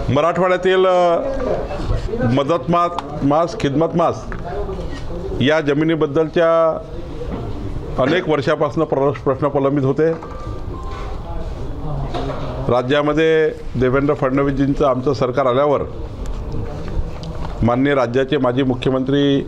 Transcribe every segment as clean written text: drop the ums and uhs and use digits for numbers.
मराठवाड्यातील मदत मास खिदमत मास या जमिनीबद्दलच्या अनेक वर्षापासून प्रश्न प्रलंबित होते. राज्यामध्ये देवेंद्र फडणवीसजींचं आमचं सरकार आल्यावर माननीय राज्याचे माजी मुख्यमंत्री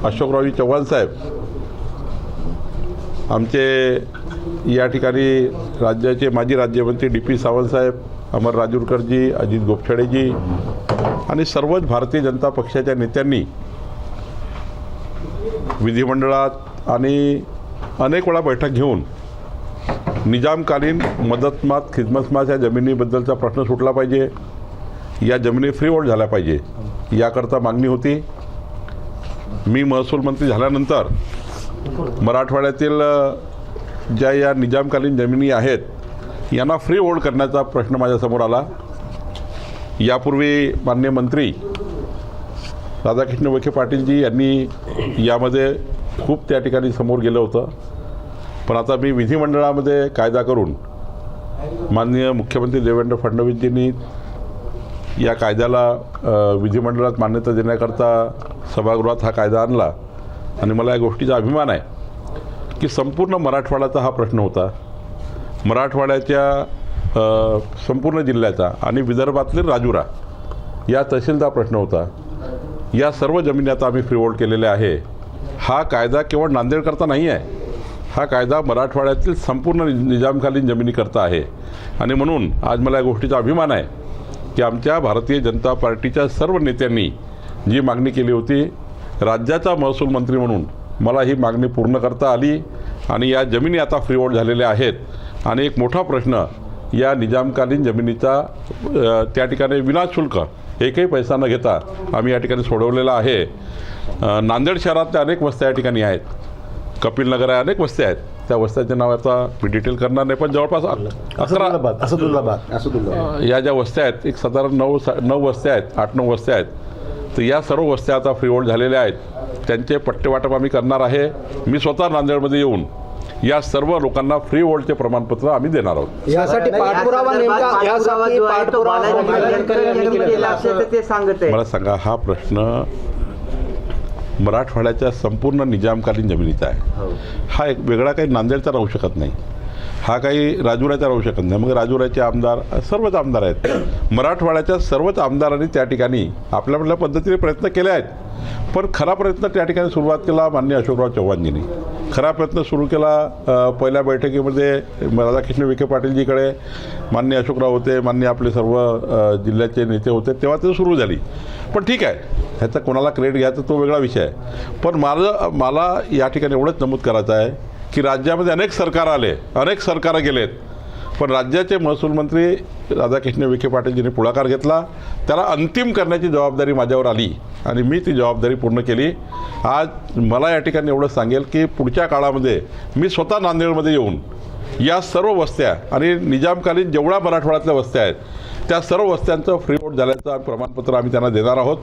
अशोकरावजी चव्हाण साहेब, आमचे या ठिकाणी राज्याचे माजी राज्यमंत्री डी.पी. सावंत साहेब, अमर राजूरकरजी, अजित गोपछाडेजी आणि सर्वच भारतीय जनता पक्षाच्या नेत्यांनी विधिमंडळात आणि अनेक वेळा बैठक घेऊन निजामकालीन मदत मास खिदमत मास या जमिनीबद्दलचा प्रश्न सुटला पाहिजे, या जमिनी फ्री होल्ड झाल्या पाहिजे याकरता मागणी होती. मी महसूल मंत्री झाल्यानंतर मराठवाड्यातील ज्या या निजामकालीन जमिनी आहेत यांना फ्री होल्ड करण्याचा प्रश्न माझ्यासमोर आला. यापूर्वी माननीय मंत्री राधाकृष्ण विखे पाटीलजी यांनी यामध्ये खूप त्या ठिकाणी समोर गेलं होतं, पण आता मी विधिमंडळामध्ये कायदा करून माननीय मुख्यमंत्री देवेंद्र फडणवीसजींनी या कायद्याला विधिमंडळात मान्यता देण्याकरता सभागृहात हा कायदा आणला आणि मला या गोष्टीचा अभिमान आहे की संपूर्ण मराठवाड्याचा हा प्रश्न होता. मराठवाड्याच्या संपूर्ण जिल्ह्याचा आणि विदर्भातील राजुरा या तहसीलचा प्रश्न होता. या सर्व जमिनी आता आम्ही फ्री होल्ड केलेल्या आहे. हा कायदा केवळ नांदेडकरता नाही आहे, हा कायदा मराठवाड्यातील संपूर्ण निजामकालीन जमिनीकरता आहे. आणि म्हणून आज मला या गोष्टीचा अभिमान आहे की आमच्या भारतीय जनता पार्टीच्या सर्व नेत्यांनी जी मागणी केली होती, राज्याचा महसूल मंत्री म्हणून मला ही मागणी पूर्ण करता आली आणि या जमिनी आता फ्री होल्ड झालेल्या आहेत. आणि एक मोठा प्रश्न या निजामकालीन जमिनीचा त्या ठिकाणी विनाशुल्क एकही पैसा न घेता आम्ही या ठिकाणी सोडवलेला आहे. नांदेड शहरातल्या अनेक वस्त्या या ठिकाणी आहेत, कपिलनगर आहे, अनेक वस्त्या आहेत. त्या वस्त्याचे नाव आता मी डिटेल करणार नाही, पण जवळपास 11 या ज्या वस्त्या आहेत, एक साधारण 9 वस्त्या आहेत, 8-9 वस्त्या आहेत. तर या सर्व वस्त्या आता फ्री होल्ड झालेल्या आहेत. त्यांचे पट्टेवाटप आम्ही करणार आहे. मी स्वतः नांदेडमध्ये येऊन या सर्व लोकांना फ्री होल्डचे प्रमाणपत्र आम्ही देणार आहोत. यासाठी पाठपुरावा मला सांगा, हा प्रश्न मराठवाड्याच्या संपूर्ण निजामकालीन जमिनीचा आहे. हा एक वेगळा काही नांदेडचा राहू शकत नाही, हा काही राजुराचा राहू शकत नाही. मग राजुराचे आमदार सर्वच आमदार आहेत. मराठवाड्याच्या सर्वच आमदारांनी त्या ठिकाणी आपल्या आपल्या पद्धतीने प्रयत्न केले आहेत, पण खरा प्रयत्न त्या ठिकाणी सुरुवात केला माननीय अशोकराव चव्हाणजींनी. खरा प्रयत्न सुरू केला पहिल्या बैठकीमध्ये राधाकृष्ण विखे पाटीलजीकडे माननीय अशोकराव होते, माननीय आपले सर्व जिल्ह्याचे नेते होते, तेव्हा ते सुरू झाली. पण ठीक आहे, ह्याचा कोणाला क्रेडिट घ्यायचा तो वेगळा विषय आहे. पण मला या ठिकाणी एवढंच नमूद करायचं आहे की राज्यामध्ये अनेक सरकार आले, अनेक सरकारं गेलेत, पण राज्याचे महसूल मंत्री राधाकृष्ण विखे पाटीलजींनी पुढाकार घेतला. त्याला अंतिम करण्याची जबाबदारी माझ्यावर आली आणि मी ती जबाबदारी पूर्ण केली. आज मला या ठिकाणी एवढं सांगेल की पुढच्या काळामध्ये मी स्वतः नांदेडमध्ये येऊन या सर्व वस्त्या आणि निजामकालीन जेवढ्या मराठवाड्यातल्या वस्त्या आहेत त्या सर्व वस्त्यांचं फ्री होल्ड झाल्याचं प्रमाणपत्र आम्ही त्यांना देणार आहोत.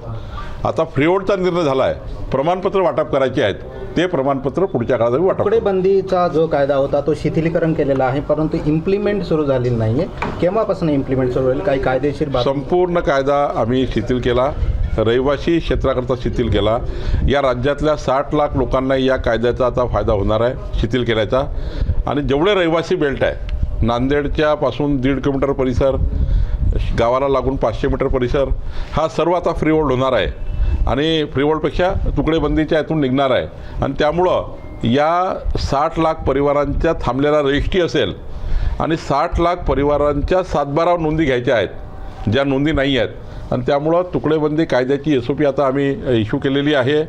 आता फ्री होल्डचा निर्णय झाला आहे, प्रमाणपत्र वाटप करायचे आहेत, ते प्रमाणपत्र पुढच्या काळात वाटप. तुकडेबंदीचा जो कायदा होता तो शिथिलीकरण केलेला आहे, परंतु इम्प्लिमेंट सुरू झालेली नाही आहे. केव्हापासून इम्प्लिमेंट सुरू होईल? काही कायदेशीर संपूर्ण कायदा आम्ही शिथिल केला, रहिवासी क्षेत्राकरता शिथिल केला. या राज्यातल्या 60 लाख लोकांना या कायद्याचा आता फायदा होणार आहे शिथिल केल्याचा. आणि जेवढे रहिवासी बेल्ट आहे, नांदेडच्या पासून 1.5 किलोमीटर परिसर, गावाला लागून 500 मीटर परिसर, हा सर्व आता फ्री होल्ड होणार आहे आणि फ्री होल्डपेक्षा तुकडेबंदीच्या यातून निघणार आहे. आणि त्यामुळं या 60 लाख परिवारांच्या थांबलेला रजिस्ट्री असेल आणि 60 लाख परिवारांच्या 7/12 नोंदी घ्यायच्या आहेत ज्या नोंदी नाही आहेत. आणि त्यामुळं तुकडेबंदी कायद्याची SOP आता आम्ही इश्यू केलेली आहे.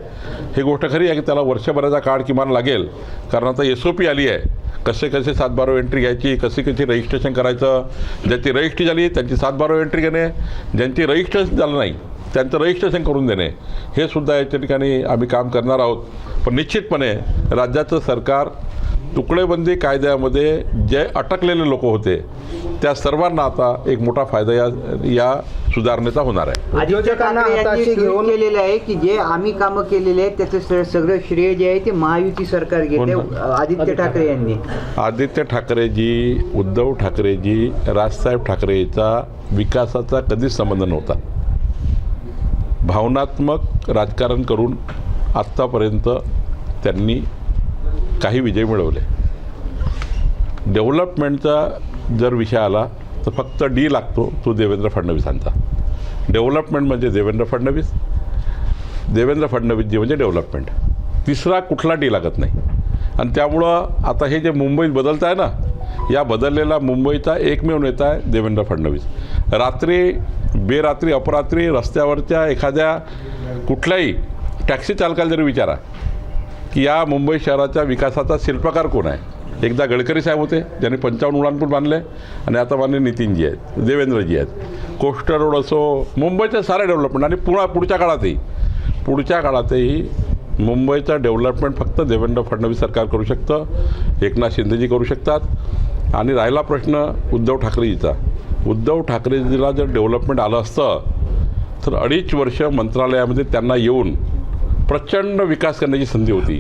ही गोष्ट खरी आहे की त्याला वर्षभराचा काळ किमान लागेल, कारण आता SOP आली आहे. कसे 7/12 एंट्री घ्यायची, कशी रजिस्ट्रेशन करायचं, ज्याची रजिस्ट्री झाली त्यांची 7/12 एंट्री घेणे, ज्यांची रजिस्ट्रेशन झालं नाही त्यांचं रजिस्ट्रेशन करून देणे, हे सुद्धा याच्या ठिकाणी आम्ही काम करणार आहोत. पण निश्चितपणे राज्याचं सरकार तुकडेबंदी कायद्यामध्ये जे अटकलेले लोक होते त्या सर्वांना आता एक मोठा फायदा या सुधारणेचा होणार आहे. आदित्य ठाकरे यांनी ट्विट केलेलं आहे की जे आम्ही कामं केलेले आहेत त्याचं सगळं श्रेय जे आहे ते महायुती सरकार घेते. आदित्य ठाकरे यांनी आदित्य ठाकरेजी, उद्धव ठाकरेजी, राजसाहेब ठाकरेचा विकासाचा कधीच संबंध नव्हता. भावनात्मक राजकारण करून आत्तापर्यंत त्यांनी काही विजय मिळवले. डेव्हलपमेंटचा जर विषय आला तर फक्त डी लागतो तो देवेंद्र फडणवीसांचा. डेव्हलपमेंट म्हणजे देवेंद्र फडणवीस, देवेंद्र फडणवीसजी म्हणजे डेव्हलपमेंट. तिसरा कुठला डी लागत नाही. आणि त्यामुळं आता हे जे मुंबईत बदलत आहे ना, या बदललेला मुंबईचा एकमेव नेता आहे देवेंद्र फडणवीस. रात्री बेरात्री अपरात्री रस्त्यावरच्या एखाद्या कुठल्याही टॅक्सी चालकाला जरी विचारा की या मुंबई शहराच्या विकासाचा शिल्पकार कोण आहे. एकदा गडकरी साहेब होते ज्यांनी 55 उड्डाणपूल बांधले आणि आता माननीय नितीनजी आहेत, देवेंद्रजी आहेत. कोस्टर रोड असो, मुंबईचे सारे डेव्हलपमेंट आणि पुढच्या काळातही मुंबईचं डेव्हलपमेंट फक्त देवेंद्र फडणवीस सरकार करू शकतं, एकनाथ शिंदेजी करू शकतात. आणि राहिला प्रश्न उद्धव ठाकरेजीचा, उद्धव ठाकरेजीला जर डेव्हलपमेंट आलं असतं तर 2.5 वर्ष मंत्रालयामध्ये त्यांना येऊन प्रचंड विकास करण्याची संधी होती.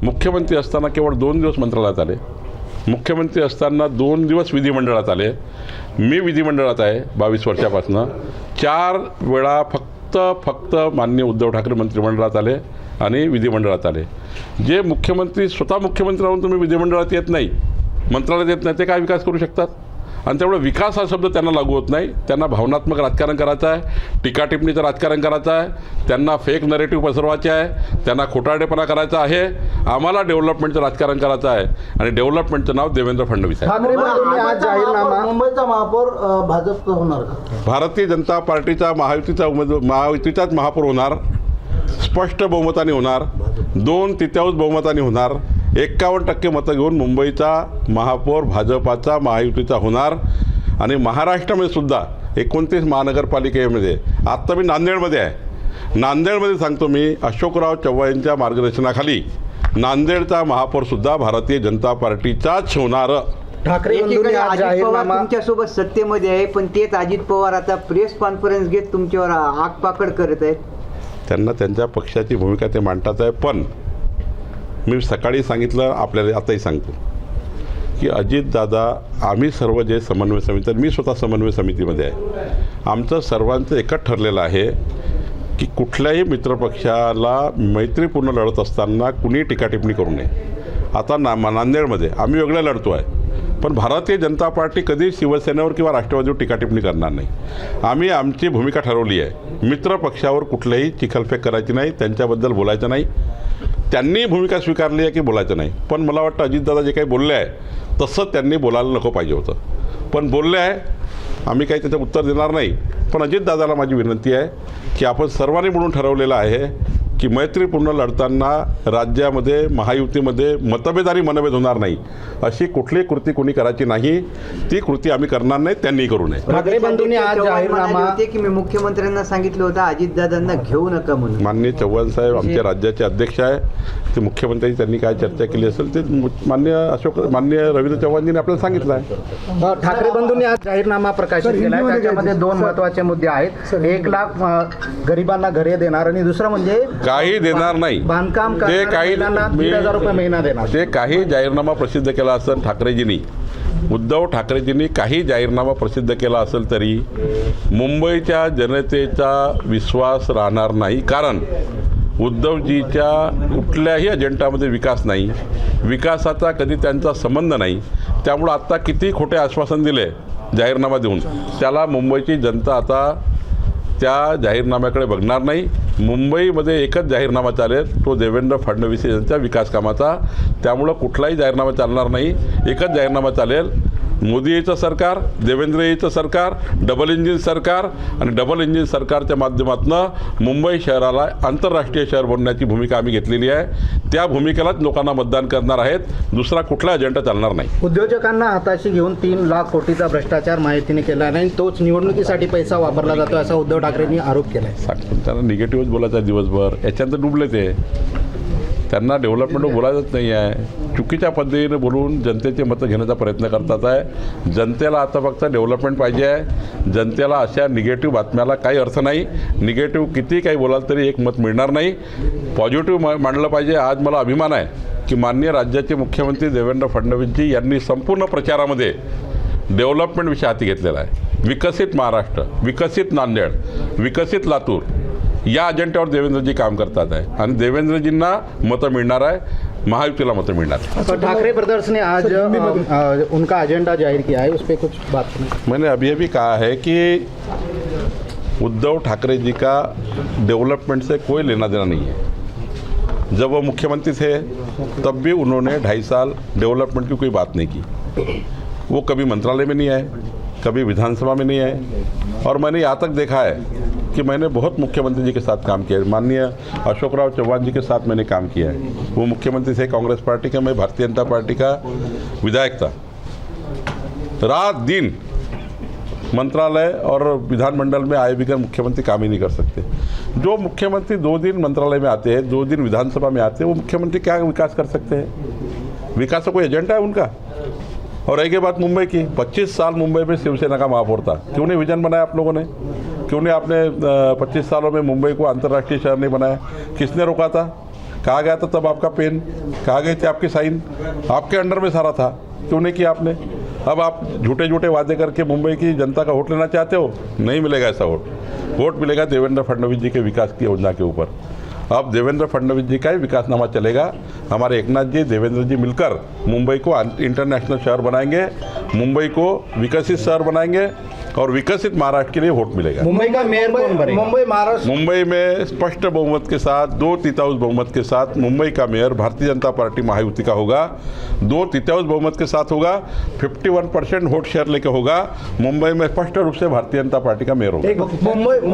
मुख्यमंत्री असताना केवळ 2 दिवस मंत्रालयात आले, मुख्यमंत्री असताना 2 दिवस विधिमंडळात आले. मी विधिमंडळात आहे 22 वर्षापासून. 4 वेळा फक्त माननीय उद्धव ठाकरे मंत्रिमंडळात आले आणि विधिमंडळात आले. जे मुख्यमंत्री स्वतः मुख्यमंत्री राहून तुम्ही विधिमंडळात येत नाही, मंत्रालयात येत नाही, ते काय विकास करू शकतात. आणि त्यामुळे विकास हा शब्द त्यांना लागू होत नाही. त्यांना भावनात्मक राजकारण करायचं आहे, टीकाटिप्पणीचं राजकारण करायचं आहे, त्यांना फेक नरेटिव्ह पसरवायचे आहे, त्यांना खोटारडेपणा करायचा आहे. आम्हाला डेव्हलपमेंटचं राजकारण करायचं आहे आणि डेव्हलपमेंटचं नाव देवेंद्र फडणवीस आहे. आज जाहीरनामा मुंबईचा महापौर भाजप होणार का? भारतीय जनता पार्टीचा महायुतीचाच महापौर होणार, स्पष्ट बहुमताने होणार, 2/3 बहुमताने होणार. 51% मतं घेऊन मुंबईचा महापौर भाजपाचा महायुतीचा होणार. आणि महाराष्ट्रामध्ये सुद्धा 29 महानगरपालिकेमध्ये, आत्ता मी नांदेडमध्ये आहे, नांदेडमध्ये सांगतो मी, अशोकराव चव्हाण यांच्या मार्गदर्शनाखाली नांदेडचा महापौरसुद्धा भारतीय जनता पार्टीचाच होणार. ठाकरे बंधूंनी एकीकडे आज अजित पवार जाहीरनामा तुमच्यासोबत सत्तेमध्ये आहे पण तेच अजित पवार आता प्रेस कॉन्फरन्स घेत तुमच्यावर आगपाकड करत आहेत. त्यांना त्यांच्या पक्षाची भूमिका ते मांडतात आहे. पण मी सकाळी सांगितलं, आपल्याला आताही सांगतो की अजितदादा, आम्ही सर्व जे समन्वय समिती, मी स्वतः समन्वय समितीमध्ये आहे, आमचं सर्वांचं एकच ठरलेलं आहे की कुठल्याही मित्रपक्षाला मैत्रीपूर्ण लढत असताना कुणी टीकाटिप्पणी करू नये. आता नांदेडमध्ये आम्ही वेगळं लढतो आहे, पण भारतीय जनता पार्टी कधी शिवसेनेवर किंवा राष्ट्रवादीवर टीकाटिप्पणी करणार नाही. आम्ही आमची भूमिका ठरवली आहे. मित्रपक्षावर कुठल्याही चिखलफेक करायची नाही, त्यांच्याबद्दल बोलायचं नाही. त्यांनी भूमिका स्वीकारली आहे की बोलायचं नाही. पण मला वाटतं अजितदादा जे काही बोलले आहे तसं त्यांनी बोलायला नको पाहिजे होतं, पण बोलले आहे. आम्ही काही त्याचं उत्तर देणार नाही. पण अजितदादाला माझी विनंती आहे की आपण सर्वांनी म्हणून ठरवलेलं आहे की मैत्रीपूर्ण लढताना राज्यामध्ये महायुतीमध्ये मतभेद आणि मनभेद होणार नाही. अशी कुठली कृती कोणी करायची नाही. ती कृती आम्ही करणार नाही, त्यांनी करू नये. ठाकरे बंधूंनी आज चव्हाण जाहीरनामा म्हणाले होते की मी मुख्यमंत्र्यांना सांगितलं होतं अजितदादांना घेऊ नका म्हणून. माननीय चव्हाण साहेब आमच्या राज्याचे अध्यक्ष आहे. ते मुख्यमंत्र्यांनी त्यांनी काय चर्चा केली असेल ते माननीय रवींद्र चव्हाणजींनी आपल्याला सांगितलं आहे. ठाकरे बंधूंनी आज जाहीरनामा प्रकाशित केला आहे. त्याच्यामध्ये 2 महत्त्वाचे मुद्दे आहेत. 1 लाख गरिबांना घरे देणार आणि दुसरं म्हणजे काही देणार नाही. बांधकाम ते काही 3,000 रुपये महिना देणार. ते काही जाहीरनामा प्रसिद्ध केला असेल ठाकरेजींनी, उद्धव ठाकरेजींनी काही जाहीरनामा प्रसिद्ध केला असेल तरी मुंबईच्या जनतेचा विश्वास राहणार नाही. कारण उद्धवजीच्या कुठल्याही अजेंडामध्ये विकास नाही, विकासाचा कधी त्यांचा संबंध नाही. त्यामुळं आत्ता किती खोटे आश्वासन दिले जाहीरनामा देऊन, त्याला मुंबईची जनता आता त्या जाहीरनाम्याकडे बघणार नाही. मुंबईमध्ये एकच जाहीरनामा चालेल, तो देवेंद्र फडणवीस यांच्या विकास कामाचा. त्यामुळं कुठलाही जाहीरनामा चालणार नाही. एकच जाहीरनामा चालेल, मोदी याचं सरकार, देवेंद्र याचं सरकार, डबल इंजिन सरकार. आणि डबल इंजिन सरकारच्या माध्यमातून मुंबई शहराला आंतरराष्ट्रीय शहर बनवण्याची भूमिका आम्ही घेतलेली आहे. त्या भूमिकेलाच लोकांना मतदान करणार आहेत. दुसरा कुठला अजेंडा चालणार नाही. उद्योजकांना हाताशी घेऊन 3 लाख कोटीचा भ्रष्टाचार माहितीने केला आणि तोच निवडणुकीसाठी पैसा वापरला जातो असा उद्धव ठाकरेंनी आरोप केला आहे. सांगतो त्यांना निगेटिव्हच बोलायचा दिवसभर, याच्यानंतर डुबले ते. त्यांना डेव्हलपमेंट बोलायचंच नाही आहे. चुकीच्या पद्धतीने बोलून जनतेचे मतं घेण्याचा प्रयत्न करतात आहे. जनतेला आता फक्त डेव्हलपमेंट पाहिजे आहे. जनतेला अशा निगेटिव्ह बातम्याला काही अर्थ नाही. निगेटिव्ह किती काही बोलाल तरी एक मत मिळणार नाही. पॉझिटिव्ह मांडलं पाहिजे. आज मला अभिमान आहे की माननीय राज्याचे मुख्यमंत्री देवेंद्र फडणवीसजी यांनी संपूर्ण प्रचारामध्ये डेव्हलपमेंट विषय हाती घेतलेला आहे. विकसित महाराष्ट्र, विकसित नांदेड, विकसित लातूर या अजेंड्यावर देवेंद्रजी काम करतात आहे आणि देवेंद्रजींना मतं मिळणार आहे. महायुतीला मतं मिळणार आहे. तो ठाकरे ब्रदर्स ने आज उनका एजेंडा जाहिर किया है, उस पर कुछ बात सुनिए। मैंने अभी कहा है कि उद्धव ठाकरे जी का डेवलपमेंट से कोई लेना देना नहीं है. जब वो मुख्यमंत्री थे तब भी उन्होंने 2.5 साल डेवलपमेंट की कोई बात नहीं की. वो कभी मंत्रालय में नहीं आए, कभी विधानसभा में नहीं आए. और मैंने यहाँ तक देखा है कि मैंने बहुत मुख्यमंत्री जी के साथ काम किया है. माननीय अशोकराव चौहान जी के साथ मैंने काम किया है. वो मुख्यमंत्री थे कांग्रेस पार्टी का, मैं भारतीय जनता पार्टी का विधायक था. रात दिन मंत्रालय और विधानमंडल में आए बगैर मुख्यमंत्री काम ही नहीं कर सकते. जो मुख्यमंत्री 2 दिन मंत्रालय में आते हैं, 2 दिन विधानसभा में आते हैं, वो मुख्यमंत्री क्या विकास कर सकते हैं? विकास का कोई एजेंडा है उनका? और एक बात मुंबई की, 25 साल मुंबई में शिवसेना का महापौर था. क्यों नहीं विजन बनाया आप लोगों ने? क्यों नहीं आपने 25 सालों में मुंबई को अंतर्राष्ट्रीय शहर नहीं बनाया? किसने रोका था? कहाँ गया था तब आपका पेन? कहाँ गई थी आपकी साइन? आपके अंडर में सारा था. क्यों नहीं किया आपने? अब आप झूठे झूठे वादे करके मुंबई की जनता का वोट लेना चाहते हो? नहीं मिलेगा ऐसा वोट. वोट मिलेगा देवेंद्र फडणवीस जी के विकास की योजना के ऊपर. अब देवेंद्र फडणवीस जी का ही विकासनामा चलेगा. हमारे एकनाथ जी, देवेंद्र जी मिलकर मुंबई को इंटरनेशनल शहर बनाएंगे, मुंबई को विकसित शहर बनाएंगे और विकसित महाराष्ट्र के लिए वोट मिलेगा. मुंबई का मेयर कौन बनेगा? मुंबई महाराष्ट्र मुंबई में स्पष्ट बहुमत के साथ, 2/3 बहुमत के साथ मुंबई का मेयर भारतीय जनता पार्टी महायुति का होगा. 2/3 बहुमत के साथ होगा. 51% वोट शेयर लेके होगा. मुंबई में स्पष्ट रूप से भारतीय जनता पार्टी का मेयर होगा. मुंबई